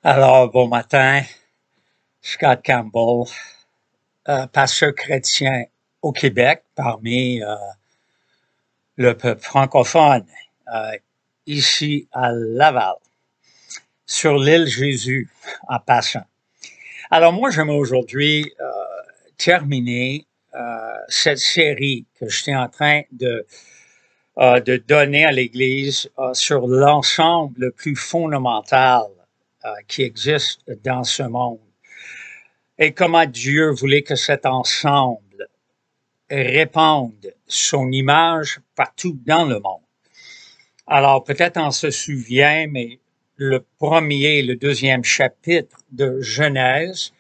Alors, bon matin, Scott Campbell, pasteur chrétien au Québec, parmi le peuple francophone, euh, ici à Laval, sur l'île Jésus, en passant. Alors, moi, j'aimerais aujourd'hui terminer cette série que j'étais en train de donner à l'Église sur l'ensemble le plus fondamental qui existe dans ce monde et comment Dieu voulait que cet ensemble répande son image partout dans le monde. Alors, peut-être on se souvient, mais le premier et le deuxième chapitre de Genèse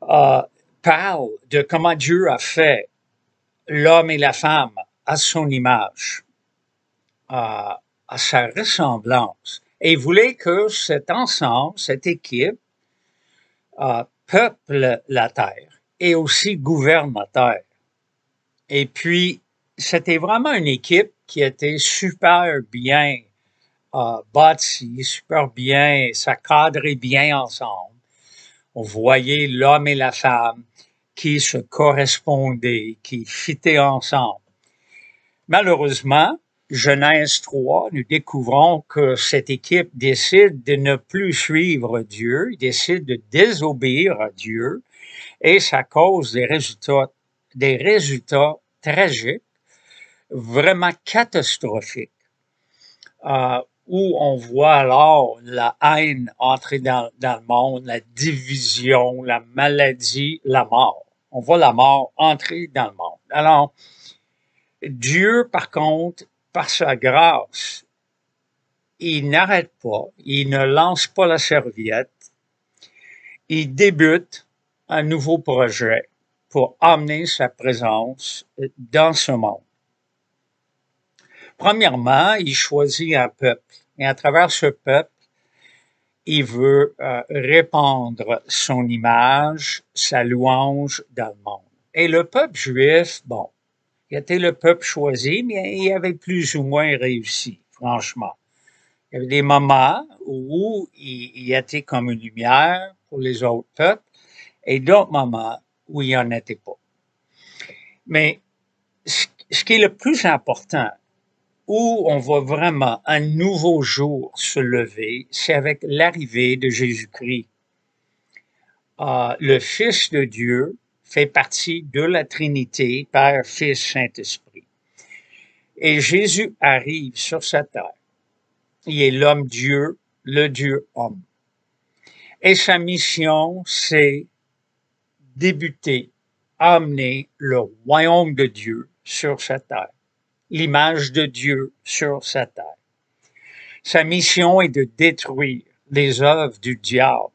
euh, parle de comment Dieu a fait l'homme et la femme à son image, à sa ressemblance, et il voulait que cet ensemble, cette équipe, peuple la terre et aussi gouverne la terre. Et puis, c'était vraiment une équipe qui était super bien bâtie, super bien, ça cadrait bien ensemble. On voyait l'homme et la femme qui se correspondaient, qui fitaient ensemble. Malheureusement, Genèse 3, nous découvrons que cette équipe décide de ne plus suivre Dieu, décide de désobéir à Dieu, et ça cause des résultats tragiques, vraiment catastrophiques, où on voit alors la haine entrer dans le monde, la division, la maladie, la mort. On voit la mort entrer dans le monde. Alors, Dieu, par contre, par sa grâce, il n'arrête pas, il ne lance pas la serviette, il débute un nouveau projet pour amener sa présence dans ce monde. Premièrement, il choisit un peuple. Et à travers ce peuple, il veut répandre son image, sa louange dans le monde. Et le peuple juif, bon, il était le peuple choisi, mais il avait plus ou moins réussi, franchement. Il y avait des moments où il était comme une lumière pour les autres peuples et d'autres moments où il n'y en était pas. Mais ce qui est le plus important, où on voit vraiment un nouveau jour se lever, c'est avec l'arrivée de Jésus-Christ. Le Fils de Dieu fait partie de la Trinité, Père, Fils, Saint-Esprit. Et Jésus arrive sur cette terre. Il est l'homme-Dieu, le Dieu-homme. Et sa mission, c'est débuter, amener le royaume de Dieu sur cette terre, l'image de Dieu sur cette terre. Sa mission est de détruire les œuvres du diable.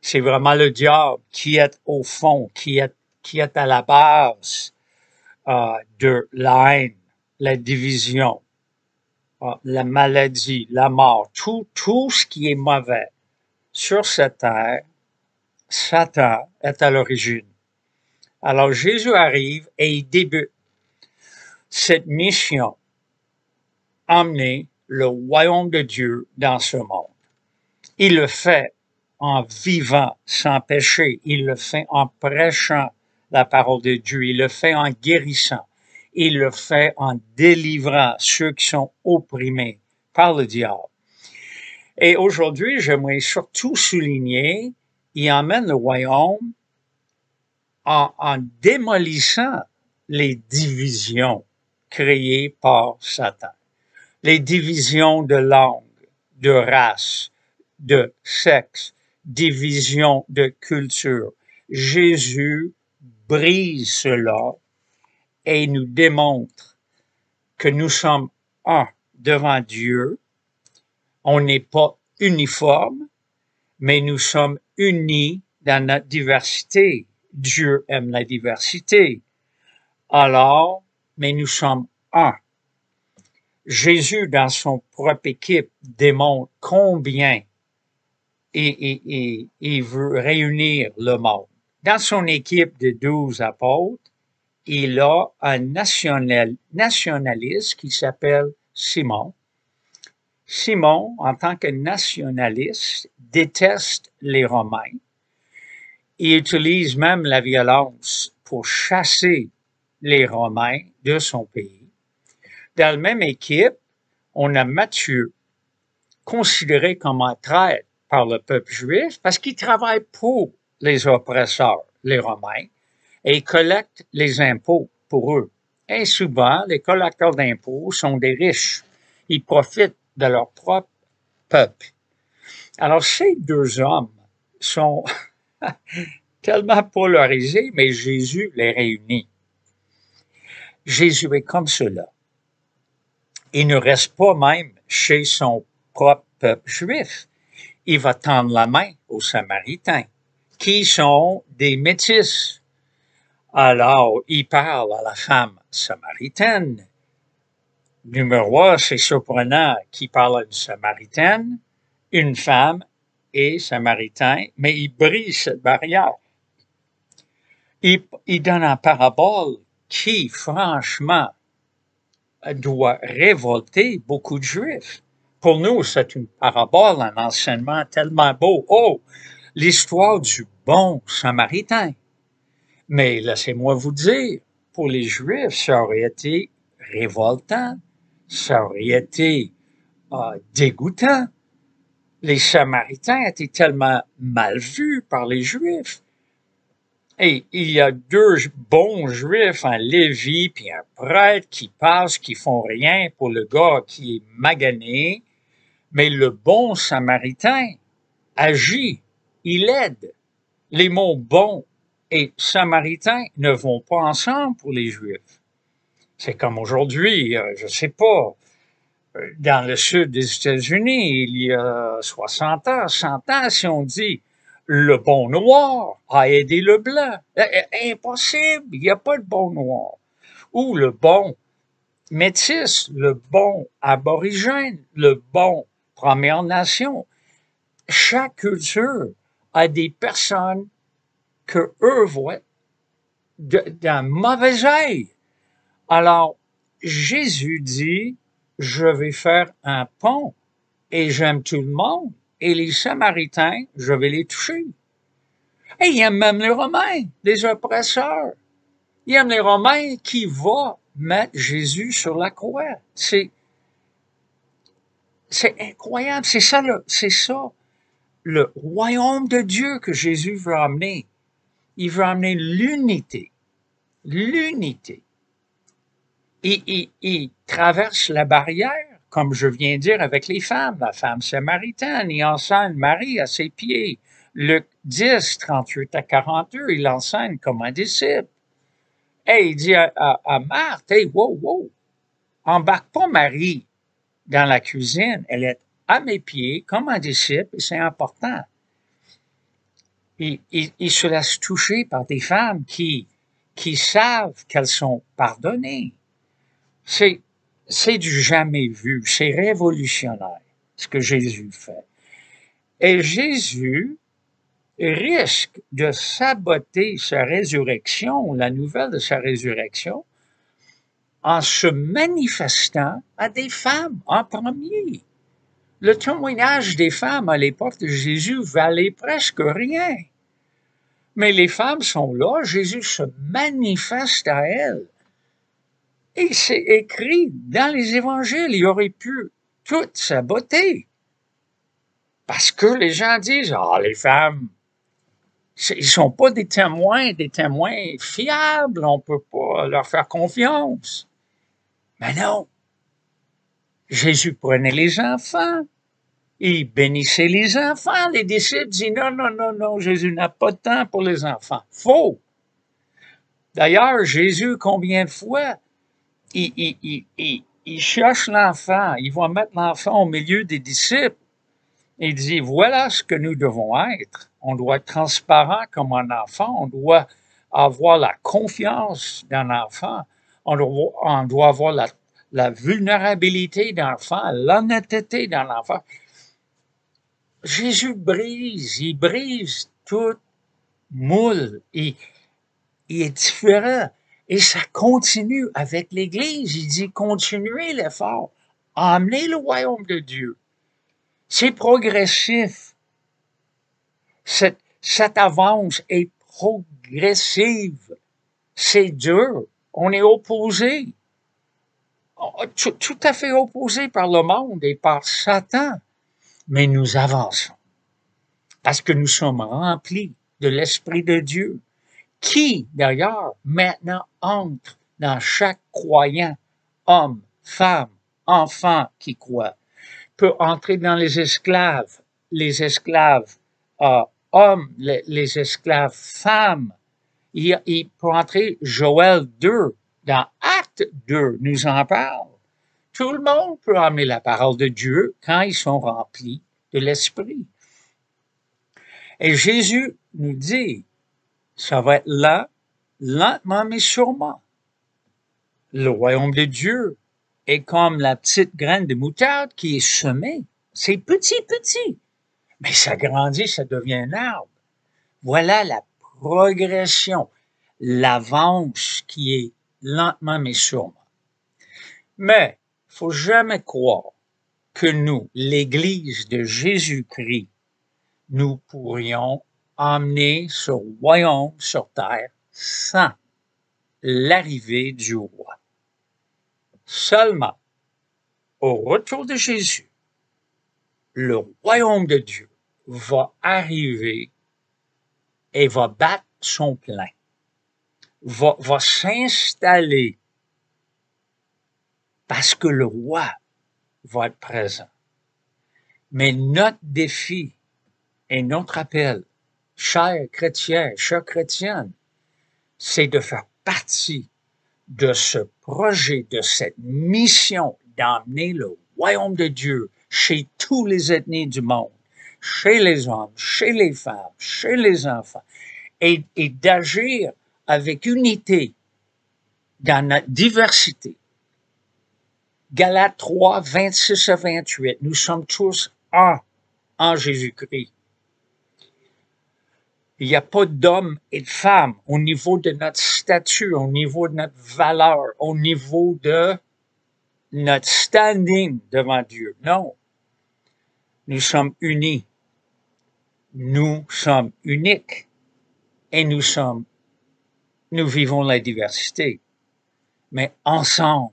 C'est vraiment le diable qui est au fond, qui est à la base de la haine, la division, la maladie, la mort, tout ce qui est mauvais sur cette terre. Satan est à l'origine. Alors Jésus arrive et il débute cette mission, emmener le royaume de Dieu dans ce monde. Il le fait en vivant sans péché, il le fait en prêchant la parole de Dieu, il le fait en guérissant, il le fait en délivrant ceux qui sont opprimés par le diable. Et aujourd'hui, j'aimerais surtout souligner, il emmène le royaume en démolissant les divisions créées par Satan. Les divisions de langue, de race, de sexe, division de culture. Jésus brise cela et nous démontre que nous sommes un devant Dieu. On n'est pas uniforme, mais nous sommes unis dans notre diversité. Dieu aime la diversité. Alors, mais nous sommes un. Jésus, dans son propre équipe, démontre combien il veut réunir le monde. Dans son équipe de 12 apôtres, il a un nationaliste qui s'appelle Simon. Simon, en tant que nationaliste, déteste les Romains. Il utilise même la violence pour chasser les Romains de son pays. Dans la même équipe, on a Matthieu, considéré comme un traître par le peuple juif parce qu'il travaille pour les oppresseurs, les Romains, et il collecte les impôts pour eux. Et souvent, les collecteurs d'impôts sont des riches. Ils profitent de leur propre peuple. Alors, ces deux hommes sont tellement polarisés, mais Jésus les réunit. Jésus est comme cela. Il ne reste pas même chez son propre peuple juif. Il va tendre la main aux Samaritains, qui sont des métis. Alors, il parle à la femme samaritaine. Numéro un, c'est surprenant qu'il parle à une Samaritaine, une femme et Samaritain, mais il brise cette barrière. Il donne un parabole qui, franchement, doit révolter beaucoup de Juifs. Pour nous, c'est une parabole, un enseignement tellement beau. Oh, l'histoire du bon Samaritain. Mais laissez-moi vous dire, pour les Juifs, ça aurait été révoltant, ça aurait été dégoûtant. Les Samaritains étaient tellement mal vus par les Juifs. Et il y a deux bons Juifs, un Lévi puis un prêtre qui passent, qui font rien pour le gars qui est magané, mais le bon Samaritain agit, il aide. Les mots bon et samaritain ne vont pas ensemble pour les Juifs. C'est comme aujourd'hui, je sais pas, dans le sud des États-Unis, il y a 60 ans, 100 ans, si on dit le bon noir a aidé le blanc. Impossible, il n'y a pas de bon noir. Ou le bon métis, le bon aborigène, le bon Première Nation. Chaque culture a des personnes que eux voient d'un mauvais œil. Alors, Jésus dit, je vais faire un pont et j'aime tout le monde. Et les Samaritains, je vais les toucher. Et il aime même les Romains, les oppresseurs. Il aime les Romains qui vont mettre Jésus sur la croix. C'est incroyable. C'est ça, le royaume de Dieu que Jésus veut amener. Il veut amener l'unité. L'unité. Il traverse la barrière, comme je viens de dire, avec les femmes. La femme samaritaine, il enseigne Marie à ses pieds. Luc 10, 38 à 42, il enseigne comme un disciple. Et il dit à Marthe, hey, wow, embarque pas Marie dans la cuisine. Elle est à mes pieds comme un disciple et c'est important. Il se laisse toucher par des femmes qui savent qu'elles sont pardonnées. C'est du jamais vu, c'est révolutionnaire, ce que Jésus fait. Et Jésus risque de saboter sa résurrection, la nouvelle de sa résurrection, en se manifestant à des femmes en premier. Le témoignage des femmes à l'époque de Jésus valait presque rien. Mais les femmes sont là, Jésus se manifeste à elles. Et c'est écrit dans les évangiles, il aurait pu tout saboter. Parce que les gens disent, les femmes, ils sont pas des témoins fiables, on peut pas leur faire confiance. Mais non. Jésus prenait les enfants. Il bénissait les enfants. Les disciples disaient, non, Jésus n'a pas de temps pour les enfants. Faux. D'ailleurs, Jésus, combien de fois, il cherche l'enfant, il va mettre l'enfant au milieu des disciples. Il dit, voilà ce que nous devons être. On doit être transparent comme un enfant, on doit avoir la confiance d'un enfant, on doit avoir la vulnérabilité d'un enfant, l'honnêteté d'un enfant. Jésus il brise tout moule, il est différent. Et ça continue avec l'Église. Il dit, continuez l'effort. amener le royaume de Dieu. C'est progressif. Cette avance est progressive. C'est dur. On est opposé. Tout à fait opposé par le monde et par Satan. Mais nous avançons. Parce que nous sommes remplis de l'Esprit de Dieu, qui, d'ailleurs, maintenant entre dans chaque croyant, homme, femme, enfant qui croit, peut entrer dans les esclaves hommes, les esclaves femmes. Il peut entrer Joël 2, dans Acte 2, nous en parle. Tout le monde peut amener la parole de Dieu quand ils sont remplis de l'Esprit. Et Jésus nous dit, ça va être là, lentement mais sûrement. Le royaume de Dieu est comme la petite graine de moutarde qui est semée. C'est petit, petit. Mais ça grandit, ça devient un arbre. Voilà la progression, l'avance qui est lentement mais sûrement. Mais, faut jamais croire que nous, l'Église de Jésus-Christ, nous pourrions emmener ce royaume sur terre sans l'arrivée du roi. Seulement, au retour de Jésus, le royaume de Dieu va arriver et va battre son plein, va s'installer parce que le roi va être présent. Mais notre défi et notre appel, chers chrétiens, chères chrétiennes, c'est de faire partie de ce projet, de cette mission d'emmener le royaume de Dieu chez tous les ethnies du monde, chez les hommes, chez les femmes, chez les enfants, et d'agir avec unité dans notre diversité. Galates 3, 26 à 28, nous sommes tous un en Jésus-Christ. Il n'y a pas d'hommes et de femmes au niveau de notre statut, au niveau de notre valeur, au niveau de notre standing devant Dieu. Non. Nous sommes unis. Nous sommes uniques. Et nous vivons la diversité. Mais ensemble,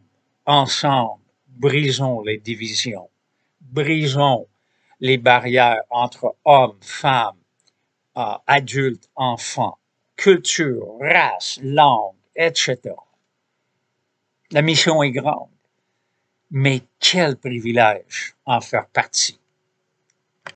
brisons les divisions. Brisons les barrières entre hommes, femmes, adultes, enfants, culture, race, langue, etc. La mission est grande, mais quel privilège en faire partie.